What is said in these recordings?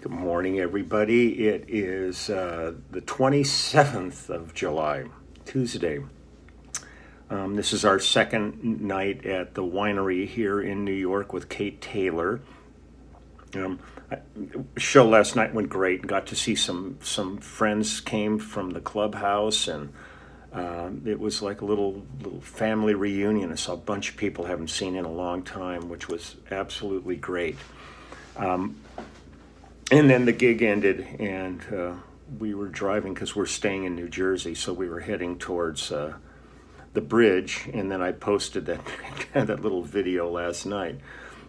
Good morning, everybody. It is the 27th of July, Tuesday. This is our second night at the winery here in New York with Kate Taylor. Show last night went great. Got to see some friends came from the clubhouse, and it was like a little family reunion. I saw a bunch of people I haven't seen in a long time, which was absolutely great. And then the gig ended, and we were driving because we're staying in New Jersey, so we were heading towards the bridge. And then I posted that that little video last night.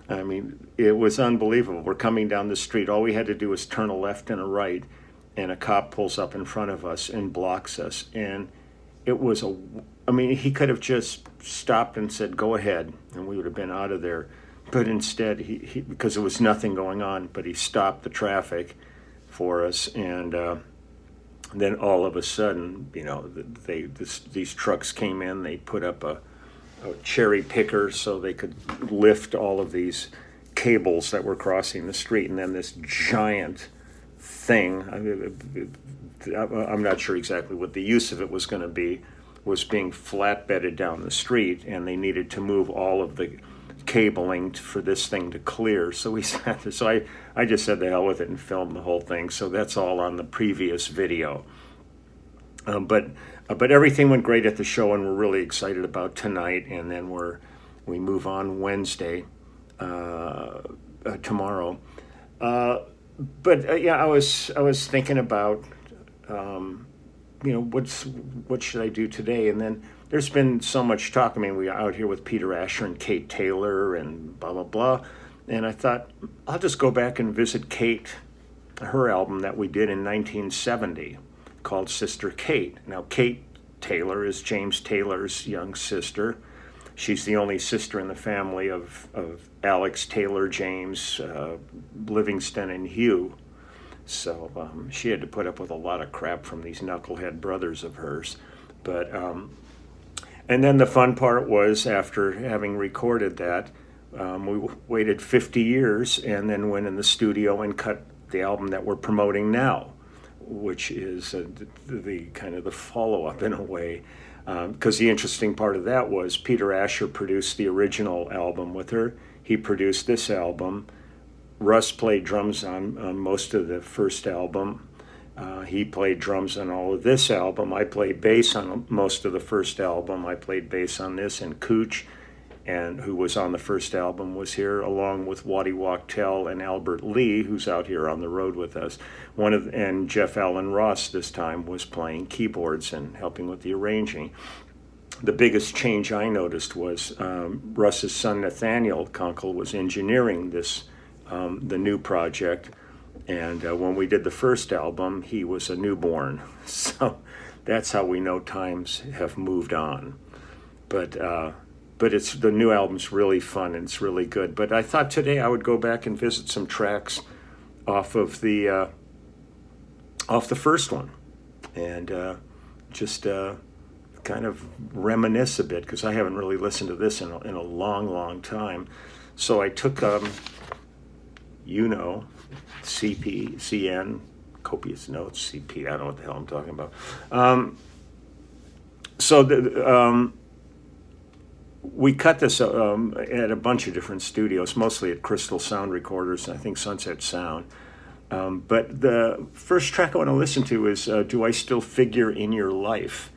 I mean, it was unbelievable. We're coming down the street. All we had to do was turn a left and a right, and a cop pulls up in front of us and blocks us. And it was he could have just stopped and said, "Go ahead," and we would have been out of there. But instead, he because there was nothing going on, but he stopped the traffic for us, and then all of a sudden, these trucks came in. They put up a cherry picker so they could lift all of these cables that were crossing the street, and then this giant thing. I'm not sure exactly what the use of it was going to be. Was being flatbedded down the street, and they needed to move all of the cabling for this thing to clear. So we sat there. So I just said the hell with it and filmed the whole thing. So that's all on the previous video. But everything went great at the show, and we're really excited about tonight. And then we move on Wednesday, tomorrow. Yeah, I was thinking about what should I do today, and then there's been so much talk. I mean, we are out here with Peter Asher and Kate Taylor and blah, blah, blah. And I thought, I'll just go back and visit Kate, her album that we did in 1970 called Sister Kate. Now, Kate Taylor is James Taylor's young sister. She's the only sister in the family of Alex Taylor, James, Livingston, and Hugh. So she had to put up with a lot of crap from these knucklehead brothers of hers. But and then the fun part was, after having recorded that, we waited 50 years and then went in the studio and cut the album that we're promoting now, which is the kind of the follow-up in a way. Because the interesting part of that was Peter Asher produced the original album with her. He produced this album. Russ played drums on most of the first album. He played drums on all of this album. I played bass on most of the first album. I played bass on this, and Cooch, and who was on the first album, was here, along with Waddy Wachtel and Albert Lee, who's out here on the road with us. And Jeff Allen Ross this time was playing keyboards and helping with the arranging. The biggest change I noticed was Russ's son Nathaniel Kunkel was engineering this, the new project. And when we did the first album, he was a newborn. So that's how we know times have moved on. But the new album's really fun, and it's really good. But I thought today I would go back and visit some tracks off the first one, and just kind of reminisce a bit, because I haven't really listened to this in a long time. So I took CN, copious notes, CP, I don't know what the hell I'm talking about. We cut this at a bunch of different studios, mostly at Crystal Sound Recorders, I think Sunset Sound. But the first track I want to listen to is Do I Still Figure in Your Life?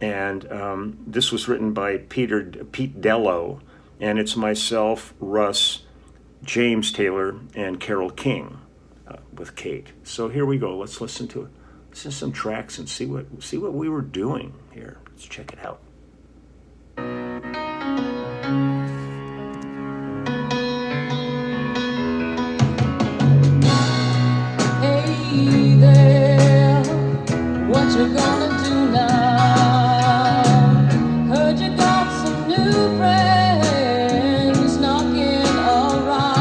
And this was written by Pete Dello, and it's myself, Russ, James Taylor, and Carole King with Kate. So here we go. Let's listen to it. Listen to some tracks and see what we were doing here. Let's check it out. Hey there, what you gonna do now? Heard you got some new friends knocking around,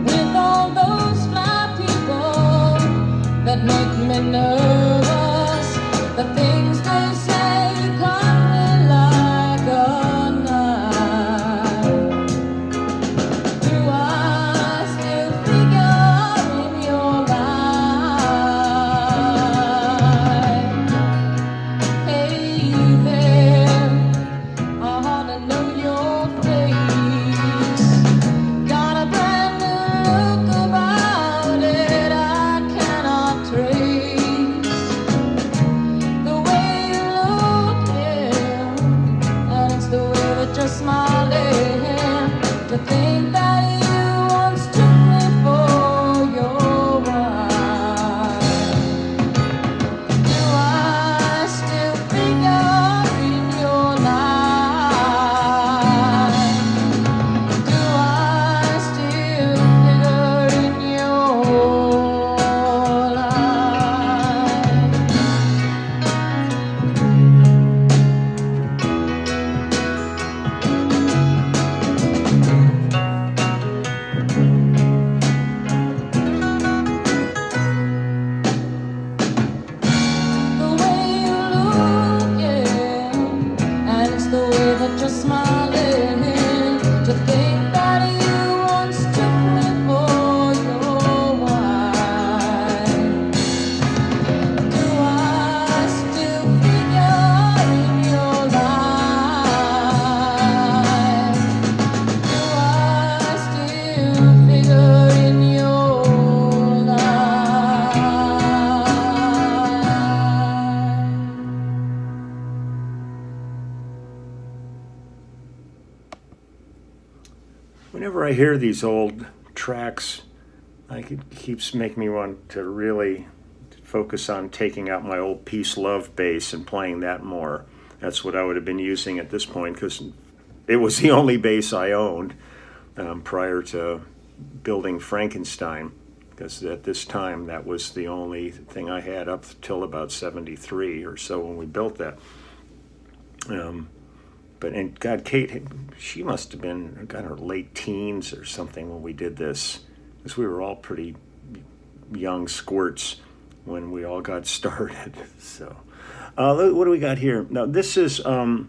with all those fly people that make me nervous, the things that I hear these old tracks, it keeps making me want to really focus on taking out my old Peace Love bass and playing that more. That's what I would have been using at this point, because it was the only bass I owned prior to building Frankenstein, because at this time that was the only thing I had up till about 73 or so when we built that. And God, Kate, she must have been in her late teens or something when we did this, because we were all pretty young squirts when we all got started. So, what do we got here? Now, this is Elton.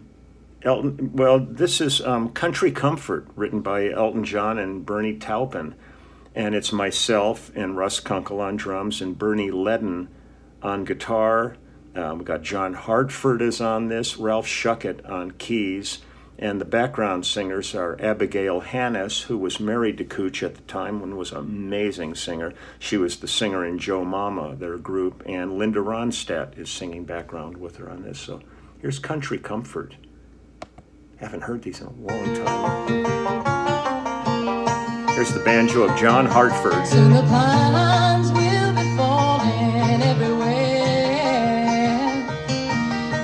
Well, this is "Country Comfort," written by Elton John and Bernie Taupin, and it's myself and Russ Kunkel on drums and Bernie Ledden on guitar. We got John Hartford is on this, Ralph Shuckett on keys, and the background singers are Abigail Hannes, who was married to Cooch at the time and was an amazing singer. She was the singer in Joe Mama, their group, and Linda Ronstadt is singing background with her on this. So here's Country Comfort. Haven't heard these in a long time. Here's the banjo of John Hartford. Soon the pines will be falling everywhere.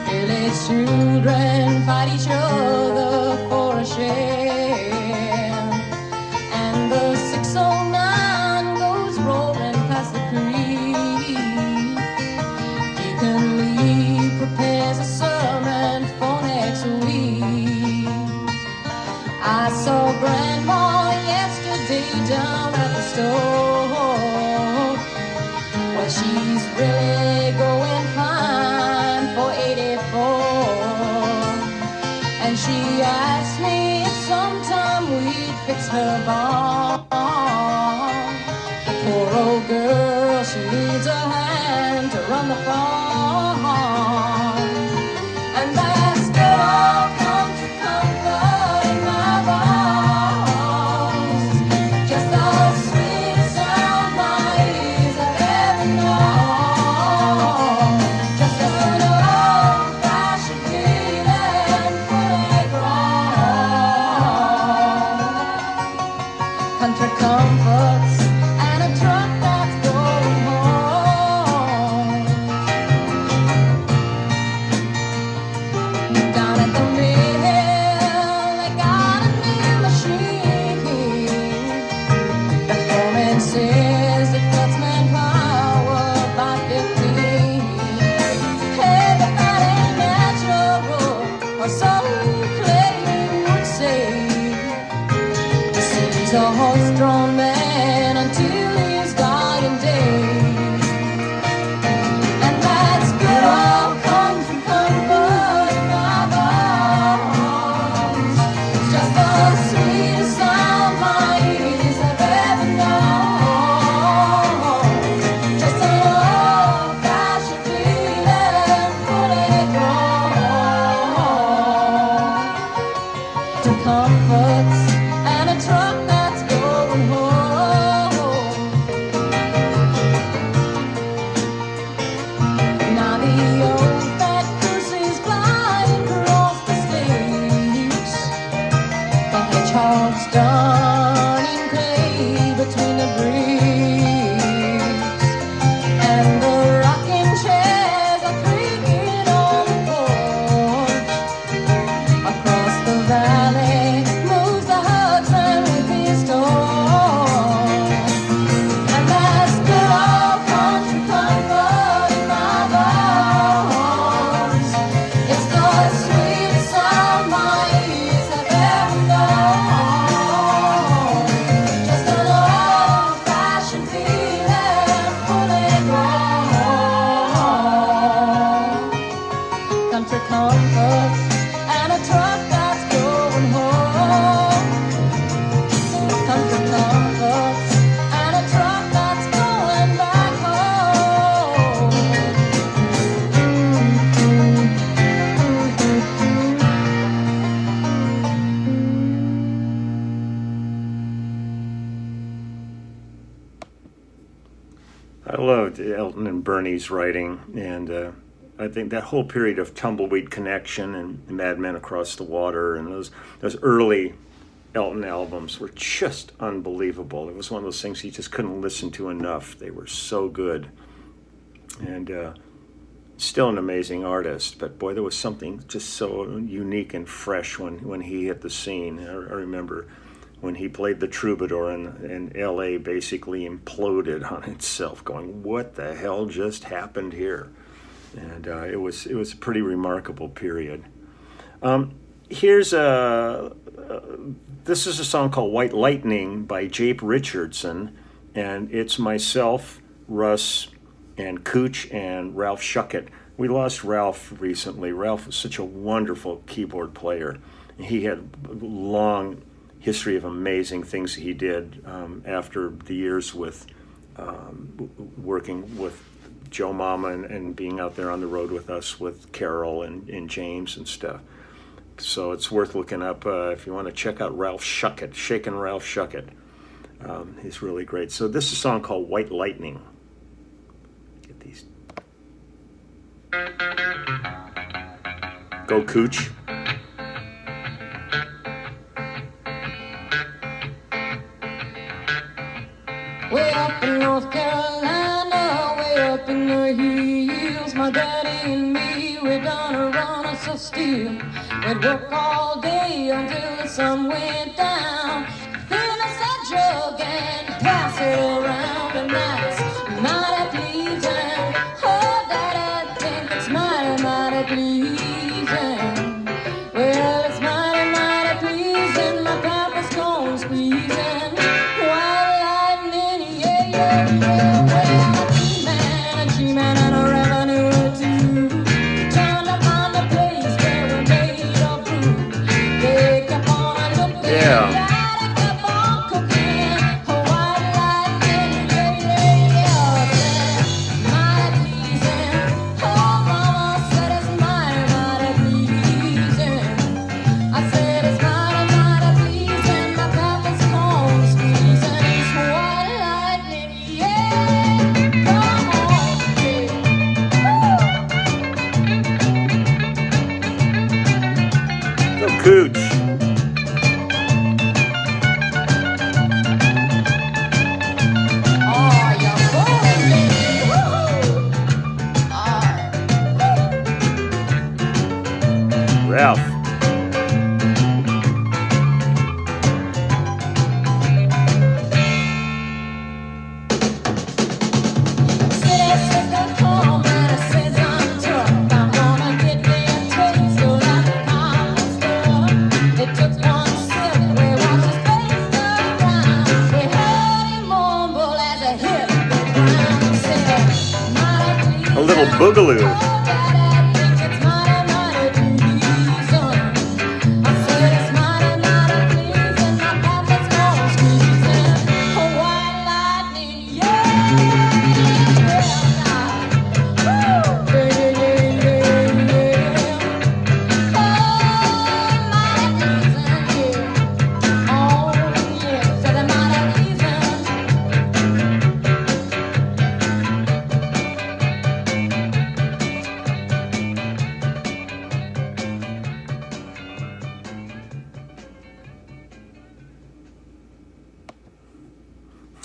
Village children fight each other for a share. And the 609 goes rolling past the creek. Deacon Lee prepares a sermon for next week. I saw Grandma yesterday down at the store. Well, she's really going fine for 84. And she asked me if sometime we'd fix her barn. The poor old girl, she needs a hand to run the farm. And that's good old country comfort in my bones. Just the sweetest sound my ears have ever known. Just a good old-fashioned feeling fully grown. Country comforts and a truck that's going home. Down at the mill, they got a new machine. The foreman says it cuts manpower by 15. Hey, but that ain't natural, or so Clay would say. He said he's a horse-drawn man until his dying day. And that's good old country comfort in my bones. It's just the sweetest sound my ears have ever known. Just an old-fashioned feeling fully grown. To comforts and a truck that's going home. Now the old fat goose is flying across the stakes. The hedgehog's done in clay between the bricks. And the rocking chairs are creaking on the porch. Across the valley moves the husband with his torch. And that's good old country comfort in my bones. It's the sweetest sound my ears have ever known. Just an old-fashioned feeling fully grown. Country comforts and a truck that's going home. Country comforts and a truck that's going back home. I loved Elton and Bernie's writing, and I think that whole period of Tumbleweed Connection and Mad Men Across the Water and those early Elton albums were just unbelievable. It was one of those things you just couldn't listen to enough. They were so good. And still an amazing artist, but boy, there was something just so unique and fresh when he hit the scene. I remember when he played the Troubadour and LA basically imploded on itself, going, what the hell just happened here? And it was a pretty remarkable period. Here's this is a song called White Lightning by Jape Richardson, and it's myself, Russ, and Cooch, and Ralph Shuckett. We lost Ralph recently. Ralph was such a wonderful keyboard player. He had a long history of amazing things he did after the years with working with Joe Mama and being out there on the road with us with Carol and James and stuff. So it's worth looking up if you want to check out Ralph Shuckett, Shakin' Ralph Shuckett. He's really great. So this is a song called White Lightning. Get these. Go Cooch. Way up in North Carolina, way up in the hills, my daddy and me, we're gonna run us a steel. We'd work all day until the sun went down, fill us a jug and pass it around, and that's mighty pleasing. Oh, Daddy, I think it's mighty, mighty pleasing. Well, it's mighty, mighty pleasing. My papa's corn squeezing. White lightning, yeah, yeah, yeah. Well, a G-man and a revenue or two turned up on the place where we made a brew. They kept on looking, Yeah. Daddy kept on cooking. A white lightning, yeah, yeah, yeah. Said, mighty pleasing. Oh, Mama said it's mighty, mighty pleasing. I said it's mighty, mighty pleasing. My papa's corn squeezing. It's white lightning, yeah. Come on, yeah. Go Cooch. Oh, you're going, baby. Woo-hoo. Ralph. A little boogaloo.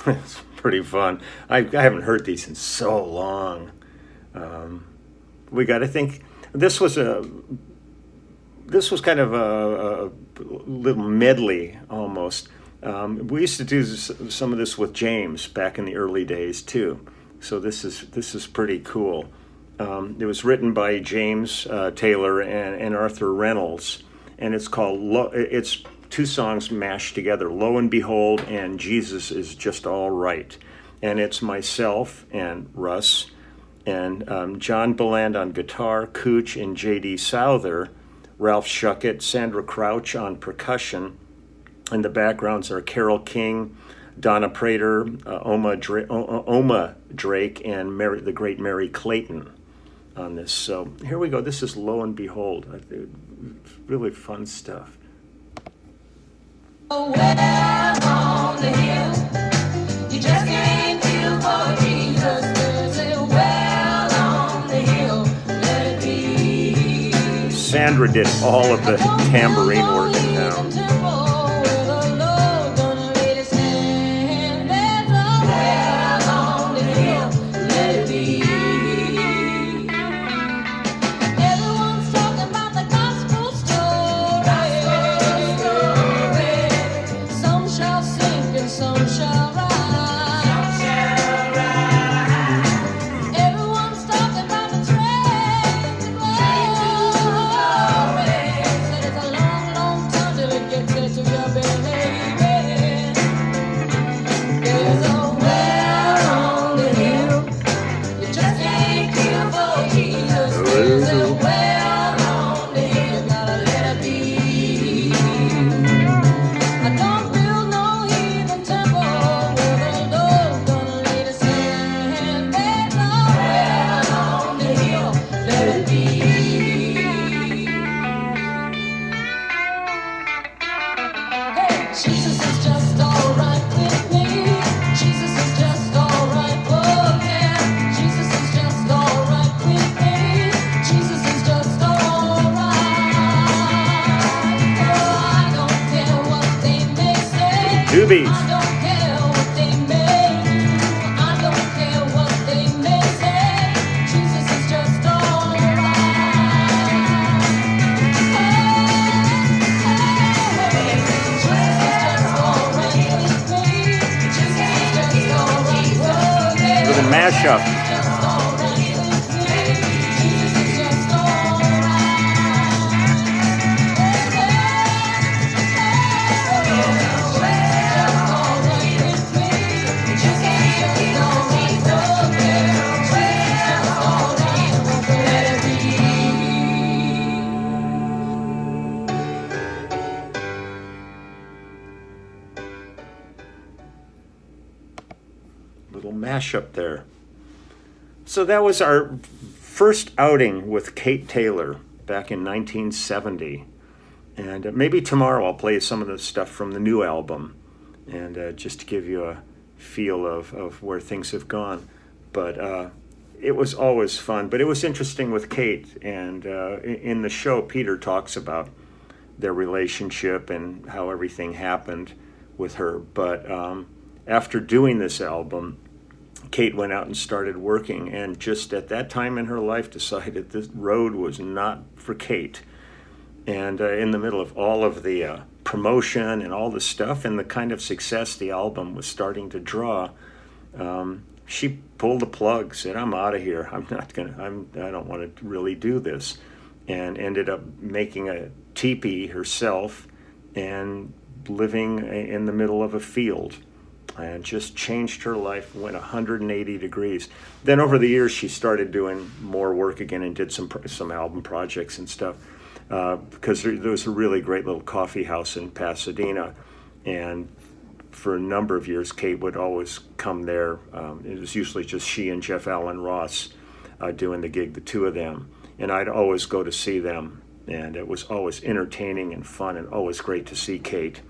It's pretty fun. I haven't heard these in so long. I think this was kind of a little medley almost. We used to do some of this with James back in the early days too. So this is pretty cool. It was written by James Taylor and Arthur Reynolds, and it's called it's two songs mashed together, Lo and Behold and Jesus Is Just All Right. And it's myself and Russ and John Beland on guitar, Cooch and J.D. Souther, Ralph Shuckett, Sandra Crouch on percussion, and the backgrounds are Carole King, Donna Prater, Oma Drake, and the great Mary Clayton on this. So here we go. This is Lo and Behold. Really fun stuff. Well on the hill, you just can't feel for Jesus. There's a well on the hill, let it be. Sandra did all of the tambourine work in town. Doobies. I don't care what they may do. I don't care what they may say. Jesus is just alright. Hey, Jesus is just alright with me. Jesus is just alright with me. With a mashup. Just alright with me. Jesus is just alright. Little mashup there. So that was our first outing with Kate Taylor back in 1970. And maybe tomorrow I'll play some of the stuff from the new album, and just to give you a feel of where things have gone. But it was always fun. But it was interesting with Kate, and in the show, Peter talks about their relationship and how everything happened with her. But after doing this album, Kate went out and started working, and just at that time in her life decided this road was not for Kate. And in the middle of all of the promotion and all the stuff and the kind of success the album was starting to draw, she pulled the plug, said, "I'm out of here. I don't want to really do this," and ended up making a teepee herself and living in the middle of a field, and just changed her life, went 180 degrees. Then over the years, she started doing more work again and did some album projects and stuff, because there was a really great little coffee house in Pasadena, and for a number of years, Kate would always come there. It was usually just she and Jeff Allen Ross doing the gig, the two of them, and I'd always go to see them, and it was always entertaining and fun and always great to see Kate.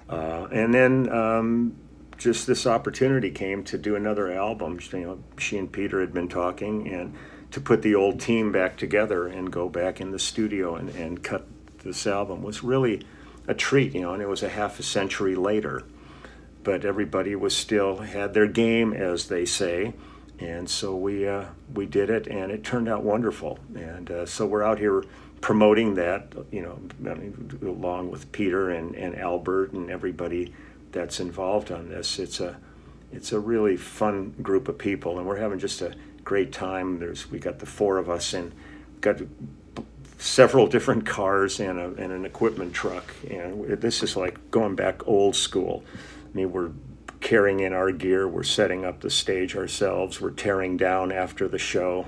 And then just this opportunity came to do another album. You know, she and Peter had been talking, and to put the old team back together and go back in the studio and cut this album was really a treat, you know, and it was a half a century later. But everybody was still had their game, as they say, and so we did it, and it turned out wonderful. And so we're out here promoting that, you know, I mean, along with Peter and Albert and everybody that's involved on this. It's a really fun group of people, and we're having just a great time. We got the four of us, and got several different cars and an equipment truck, and this is like going back old school. I mean, we're carrying in our gear, we're setting up the stage ourselves, we're tearing down after the show.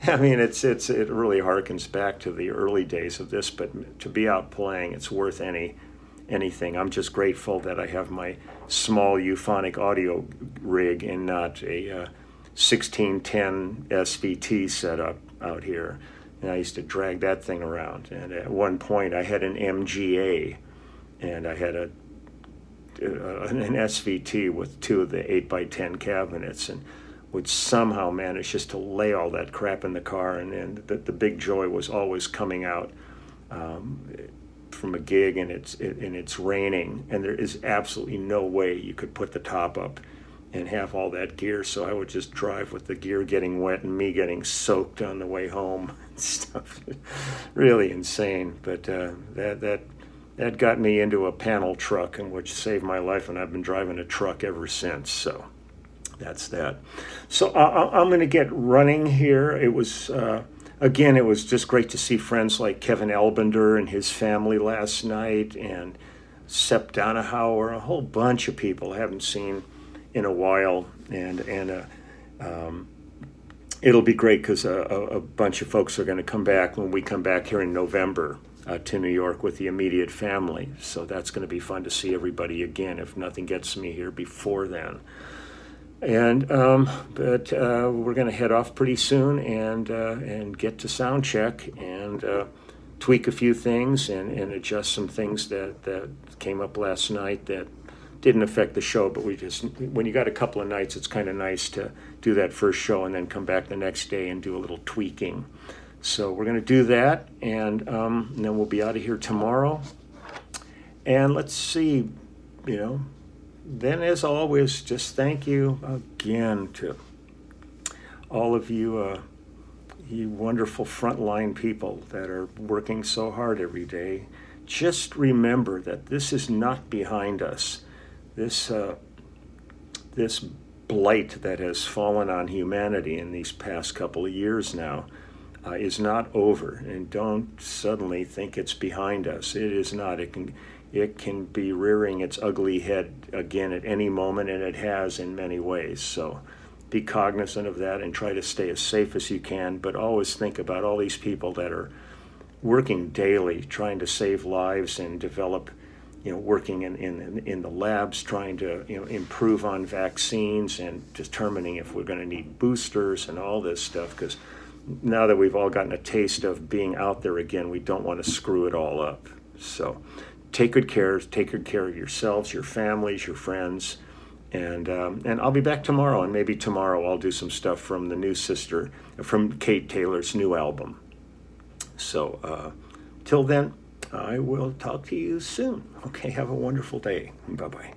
I mean, it really harkens back to the early days of this, but to be out playing, it's worth anything. I'm just grateful that I have my small euphonic audio rig and not a 1610 SVT setup out here. And I used to drag that thing around. And at one point, I had an MGA, and I had an SVT with two of the 8x10 cabinets, and would somehow manage just to lay all that crap in the car. And the big joy was always coming out from a gig, and it's raining, and there is absolutely no way you could put the top up and have all that gear. So I would just drive with the gear getting wet and me getting soaked on the way home and stuff. Really insane. But that got me into a panel truck, and which saved my life, and I've been driving a truck ever since. So that's that. So I'm going to get running here. It was again, it was just great to see friends like Kevin Elbender and his family last night, and Sepp Donahauer, a whole bunch of people I haven't seen in a while, and it'll be great because a bunch of folks are going to come back when we come back here in November to New York with the immediate family. So that's going to be fun to see everybody again, if nothing gets me here before then. And but we're going to head off pretty soon and get to sound check and tweak a few things and adjust some things that came up last night that didn't affect the show. But when you got a couple of nights, it's kind of nice to do that first show and then come back the next day and do a little tweaking. So we're going to do that, and then we'll be out of here tomorrow. And let's see, then as always, just thank you again to all of you, you wonderful frontline people that are working so hard every day. Just remember that this is not behind us. This blight that has fallen on humanity in these past couple of years now is not over, and don't suddenly think it's behind us. It is not. It can be rearing its ugly head again at any moment, and it has in many ways. So be cognizant of that and try to stay as safe as you can, but always think about all these people that are working daily trying to save lives and develop, working in the labs, trying to improve on vaccines and determining if we're going to need boosters and all this stuff, because now that we've all gotten a taste of being out there again, we don't want to screw it all up. So take good care of yourselves, your families, your friends, and I'll be back tomorrow, and maybe tomorrow I'll do some stuff from from Kate Taylor's new album. So till then, I will talk to you soon. Okay, have a wonderful day. Bye-bye.